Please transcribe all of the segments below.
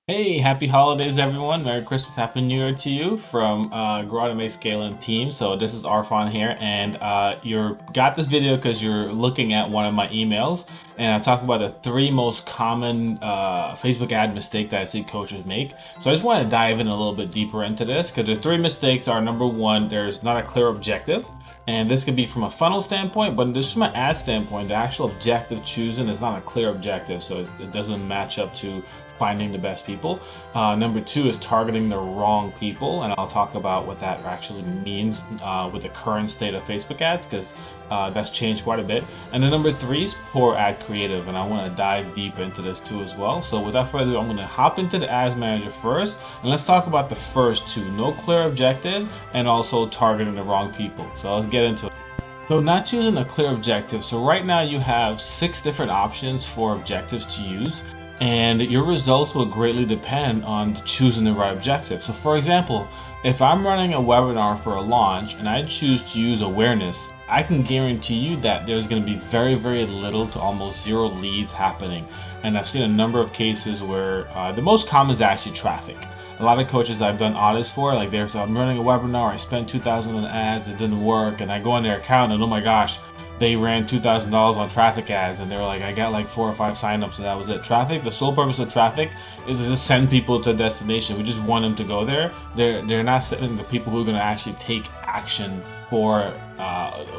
Hey, happy holidays, everyone. Merry Christmas, Happy New Year to you from Grow Automate Scaling team. So this is Arfan here, and you got this video because you're looking at one of my emails, and I talk about the three most common Facebook ad mistake that I see coaches make. So I just want to dive in a little bit deeper into this because the three mistakes are: number one, there's not a clear objective. And this could be from a funnel standpoint, but just from an ad standpoint, the actual objective chosen is not a clear objective, so it doesn't match up to finding the best people. Number two is targeting the wrong people, and I'll talk about what that actually means with the current state of Facebook ads, because that's changed quite a bit. And then number three is poor ad creative, and I want to dive deep into this too as well. So without further ado, I'm going to hop into the ads manager first, and let's talk about the first two: no clear objective, and also targeting the wrong people. So let's get into it. So not choosing a clear objective. So right now you have 6 different options for objectives to use, and your results will greatly depend on choosing the right objective. So for example, if I'm running a webinar for a launch and I choose to use awareness, I can guarantee you that there's going to be very, very little to almost zero leads happening. And I've seen a number of cases where the most common is actually traffic. A lot of coaches I've done audits for, like I'm running a webinar, I spent 2,000 on ads, it didn't work, and I go on their account and oh my gosh, they ran $2,000 on traffic ads, and they were like, I got like 4 or 5 signups, and that was it. Traffic, the sole purpose of traffic is to just send people to a destination. We just want them to go there. They're not sending the people who are going to actually take action for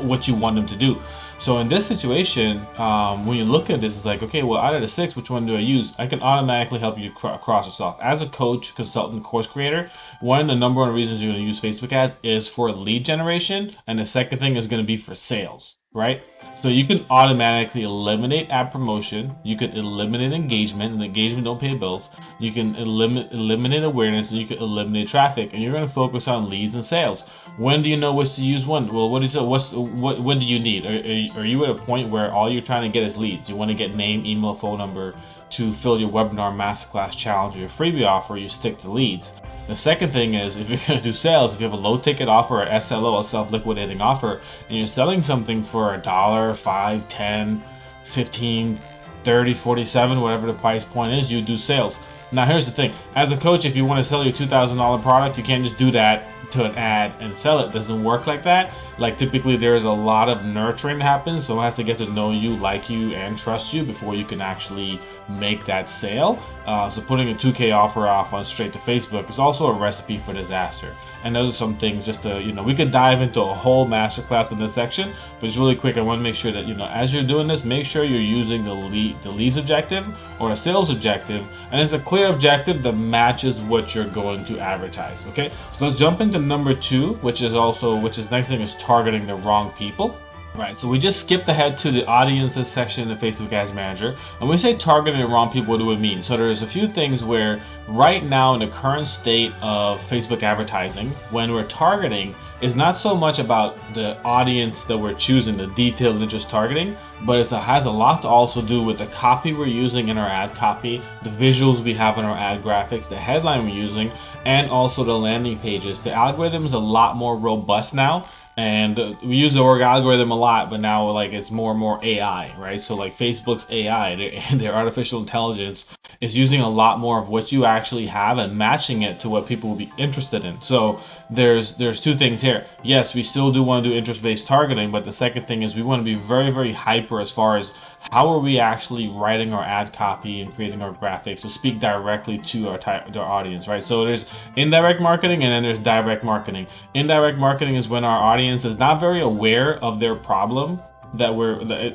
what you want them to do. So in this situation, when you look at this, it's like, okay, well, out of the 6, which one do I use? I can automatically help you cross yourself. As a coach, consultant, course creator, one of the number one reasons you're going to use Facebook ads is for lead generation, and the second thing is going to be for sales, right? So you can automatically eliminate ad promotion, you can eliminate engagement, and engagement don't pay bills. You can eliminate awareness, and you can eliminate traffic, and you're going to focus on leads and sales. When do you know which to use one? Well, what do you need? Are you at a point where all you're trying to get is leads? You want to get name, email, phone number to fill your webinar, masterclass, challenge, or your freebie offer? You stick to leads. The second thing is, if you're going to do sales, if you have a low ticket offer, or SLO, a self-liquidating offer, and you're selling something for $1, 5, 10, 15, 30, 47, whatever the price point is, you do sales. Now here's the thing, as a coach, if you want to sell your $2,000 product, you can't just do that to an ad and sell it. It doesn't work like that. Like typically there's a lot of nurturing that happens, so I have to get to know you, like you, and trust you before you can actually make that sale. So putting a 2K offer off on straight to Facebook is also a recipe for disaster. And those are some things just to, we could dive into a whole masterclass in this section, but it's really quick. I want to make sure that, as you're doing this, make sure you're using the leads objective or a sales objective, and it's a clear objective that matches what you're going to advertise. Okay, so let's jump into number 2, which is next thing is targeting the wrong people. Right, so we just skipped ahead to the audiences section in the Facebook Ads Manager. And when we say targeting the wrong people, what do we mean? So there's a few things where right now in the current state of Facebook advertising, when we're targeting, is not so much about the audience that we're choosing, the detailed interest targeting, but it has a lot to also do with the copy we're using in our ad copy, the visuals we have in our ad graphics, the headline we're using, and also the landing pages. The algorithm is a lot more robust now. And we use the word algorithm a lot, but now like it's more and more AI, right? So like Facebook's AI, their artificial intelligence is using a lot more of what you actually have and matching it to what people will be interested in. So there's 2 things here. Yes, we still do want to do interest-based targeting, but the second thing is we want to be very, very hyper as far as how are we actually writing our ad copy and creating our graphics to speak directly to our audience, right? So there's indirect marketing and then there's direct marketing. Indirect marketing is when our audience is not very aware of their problem that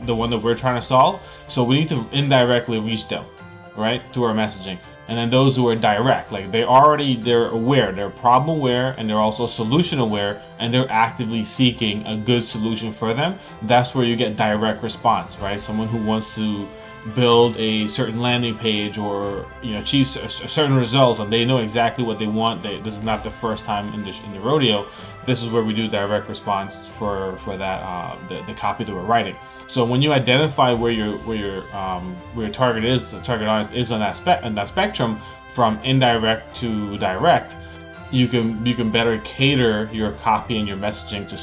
the one that we're trying to solve. So we need to indirectly reach them, right, through our messaging. And then those who are direct, like they're aware, they're problem aware, and they're also solution aware, and they're actively seeking a good solution for them. That's where you get direct response, right? Someone who wants to build a certain landing page or achieve certain results, and they know exactly what they want. This is not the first time in the rodeo. This is where we do direct response for that the copy that we're writing. So when you identify where your target is, the target audience is on that spectrum from indirect to direct, you can better cater your copy and your messaging to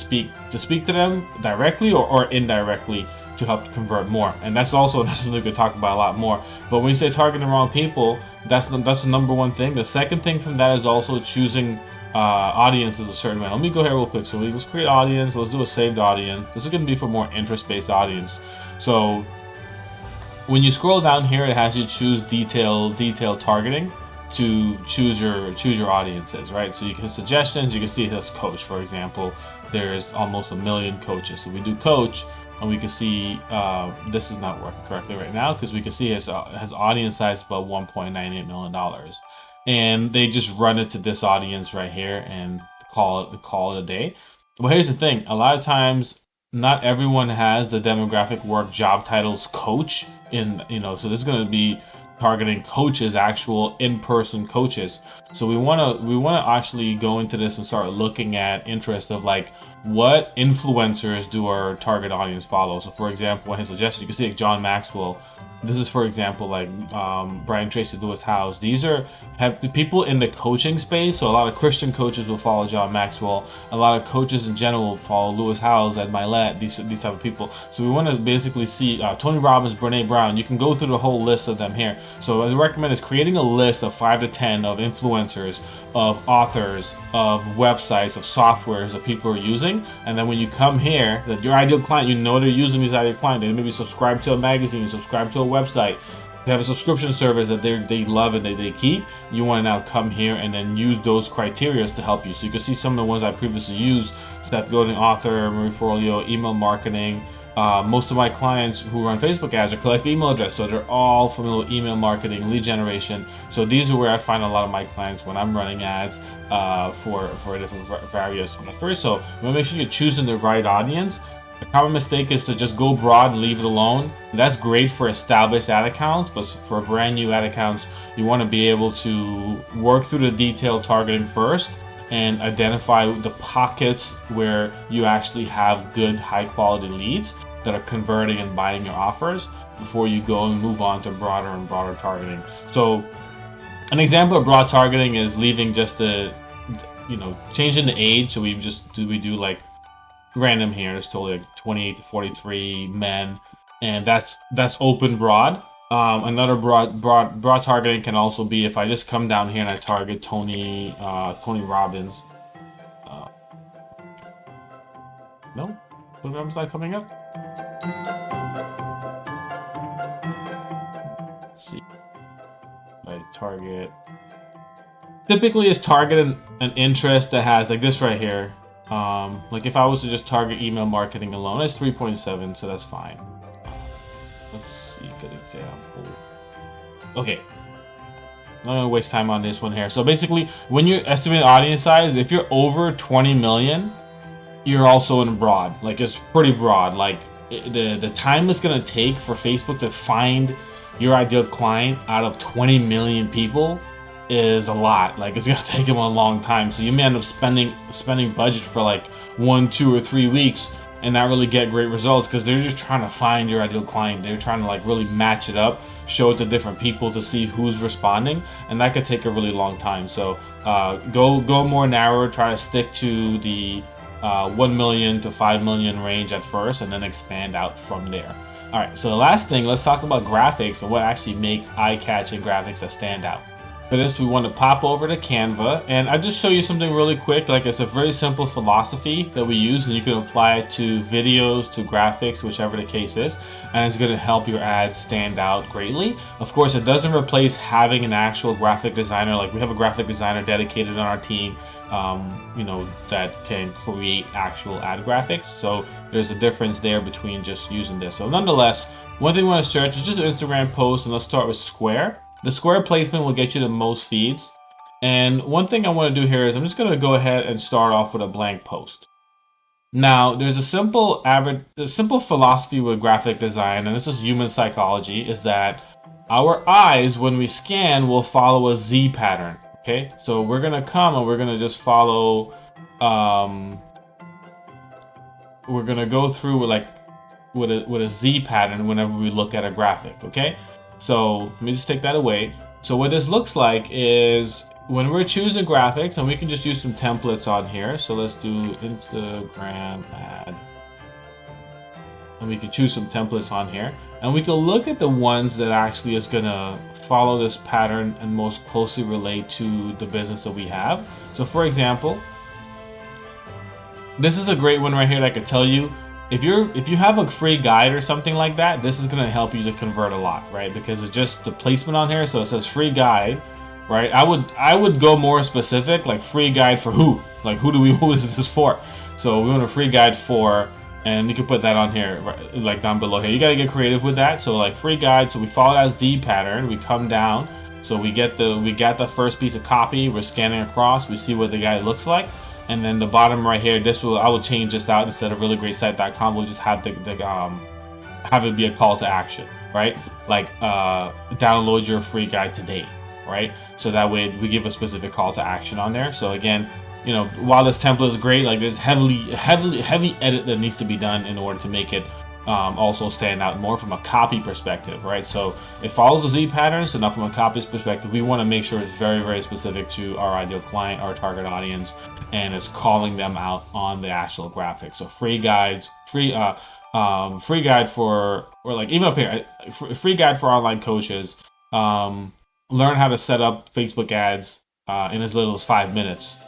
speak to them directly or indirectly to help convert more. And that's also something we could talk about a lot more. But when you say targeting the wrong people, that's the number one thing. The second thing from that is also choosing audiences a certain way. Let me go here real quick. So let's create audience. Let's do a saved audience. This is going to be for more interest-based audience. So when you scroll down here, it has you choose detailed targeting to choose your audiences, right? So you can suggestions. You can see this coach, for example. There's almost 1 million coaches. So we do coach, and we can see this is not working correctly right now because we can see his audience size about $1.98 million, and they just run it to this audience right here and call it a day. But here's the thing: a lot of times, not everyone has the demographic work job titles coach in, so this is going to be targeting coaches, actual in-person coaches. So we want to actually go into this and start looking at interest of like what influencers do our target audience follow. So for example, in his suggestion, you can see like John Maxwell. This is, for example, like Brian Tracy, Lewis Howes. These have the people in the coaching space. So a lot of Christian coaches will follow John Maxwell. A lot of coaches in general will follow Lewis Howes, Ed Milet, these type of people. So we want to basically see Tony Robbins, Brene Brown. You can go through the whole list of them here. So what I recommend is creating a list of 5 to 10 of influencers, of authors, of websites, of softwares that people are using. And then when you come here, that your ideal client, they're using these ideal client. They maybe subscribe to a magazine, subscribe to a website, they have a subscription service that they love and they keep. You want to now come here and then use those criteria to help you. So you can see some of the ones I previously used: Seth Godin, author, Marie Forleo, email marketing. Most of my clients who run Facebook ads are collect email address, so they're all familiar with email marketing, lead generation. So these are where I find a lot of my clients when I'm running ads for different various offers. So you want to make sure you're choosing the right audience. A common mistake is to just go broad and leave it alone. That's great for established ad accounts, but for brand new ad accounts, you want to be able to work through the detailed targeting first and identify the pockets where you actually have good, high quality leads that are converting and buying your offers before you go and move on to broader and broader targeting. So an example of broad targeting is leaving just changing the age. So we do like random here. It's totally like 28 to 43 men, and that's open broad. Another broad targeting can also be if I just come down here and I target Tony Robbins. No, Tony Robbins not coming up. Let's see. I target. Typically, it's targeting an interest that has like this right here. Like if I was to just target email marketing alone, it's 3.7, so that's fine. Let's see, good example. Okay, I'm not gonna waste time on this one here. So basically, when you estimate audience size, if you're over 20 million, you're also in broad. Like it's pretty broad. Like the time it's gonna take for Facebook to find your ideal client out of 20 million people is a lot. Like it's gonna take them a long time. So you may end up spending budget for like 1, 2, or 3 weeks and not really get great results because they're just trying to find your ideal client. They're trying to like really match it up, show it to different people to see who's responding, and that could take a really long time. So go more narrow. Try to stick to the 1 million to 5 million range at first, and then expand out from there. All right. So the last thing, let's talk about graphics and what actually makes eye-catching graphics that stand out. For this, we want to pop over to Canva, and I'll just show you something really quick. Like it's a very simple philosophy that we use, and you can apply it to videos, to graphics, whichever the case is, and it's going to help your ads stand out greatly. Of course, it doesn't replace having an actual graphic designer. Like we have a graphic designer dedicated on our team, that can create actual ad graphics. So there's a difference there between just using this. So nonetheless, one thing we want to search is just an Instagram post, and let's start with square. The square placement will get you the most feeds. And one thing I want to do here is I'm just going to go ahead and start off with a blank post. Now, there's a simple philosophy with graphic design, and this is human psychology, is that our eyes, when we scan, will follow a Z pattern. Okay, so we're going to come and we're going to just follow, we're going to go through with a Z pattern whenever we look at a graphic, okay? So let me just take that away. So what this looks like is when we're choosing graphics, and we can just use some templates on here. So let's do Instagram ad. and we can choose some templates on here, and we can look at the ones that actually is gonna follow this pattern and most closely relate to the business that we have. So for example, this is a great one right here that I could tell you, if you have a free guide or something like that, this is gonna help you to convert a lot, right? Because it's just the placement on here, so it says free guide, right? I would go more specific, like free guide for who? Like who is this for? So we want a free guide for, and you can put that on here, right, like down below here. You gotta get creative with that. So like free guide, so we follow that Z pattern, we come down, so we got the first piece of copy, we're scanning across, we see what the guide looks like. And then the bottom right here, I will change this out. Instead of reallyGreatSite.com, we'll just have have it be a call to action, right? Like download your free guide today, right? So that way we give a specific call to action on there. So again, you know, while this template is great, like there's heavy edit that needs to be done in order to make it also stand out more from a copy perspective, right? So it follows the Z pattern, so now from a copy perspective, we want to make sure it's very specific to our ideal client, our target audience, and it's calling them out on the actual graphic. So free guides, free guide for, or like even up here, free guide for online coaches. Learn how to set up Facebook ads in as little as 5 minutes,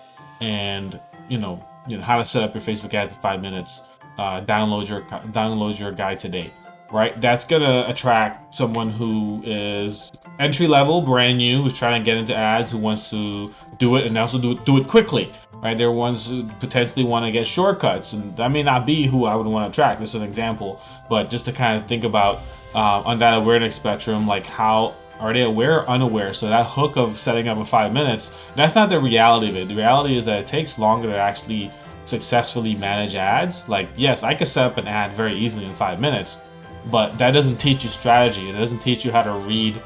and you know how to set up your Facebook ads in 5 minutes. Download your guide today, right? That's gonna attract someone who is entry level, brand new, who's trying to get into ads, who wants to do it and also do it quickly, right? They're ones who potentially want to get shortcuts, and that may not be who I would want to attract. This is an example, but just to kind of think about on that awareness spectrum, like how are they aware or unaware? So that hook of setting up in 5 minutes, that's not the reality of it. The reality is that it takes longer to actually successfully manage ads. Like, yes, I could set up an ad very easily in 5 minutes, but that doesn't teach you strategy. It doesn't teach you how to read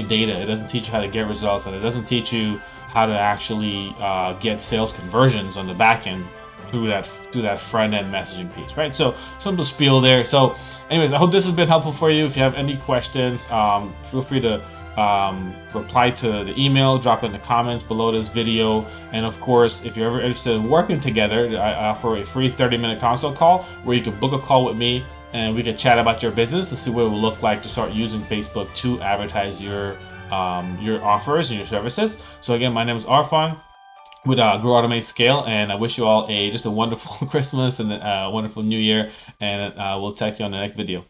data. It doesn't teach you how to get results, and it doesn't teach you how to actually get sales conversions on the back end through that front end messaging piece, right? So simple spiel there. So anyways, I hope this has been helpful for you. If you have any questions, feel free to reply to the email, drop in the comments below this video. And of course, if you're ever interested in working together, I offer a free 30-minute consult call where you can book a call with me and we can chat about your business to see what it will look like to start using Facebook to advertise your offers and your services. So again, my name is Arfan with Grow, Automate, Scale, and I wish you all just a wonderful Christmas and a wonderful New Year, and we'll check you on the next video.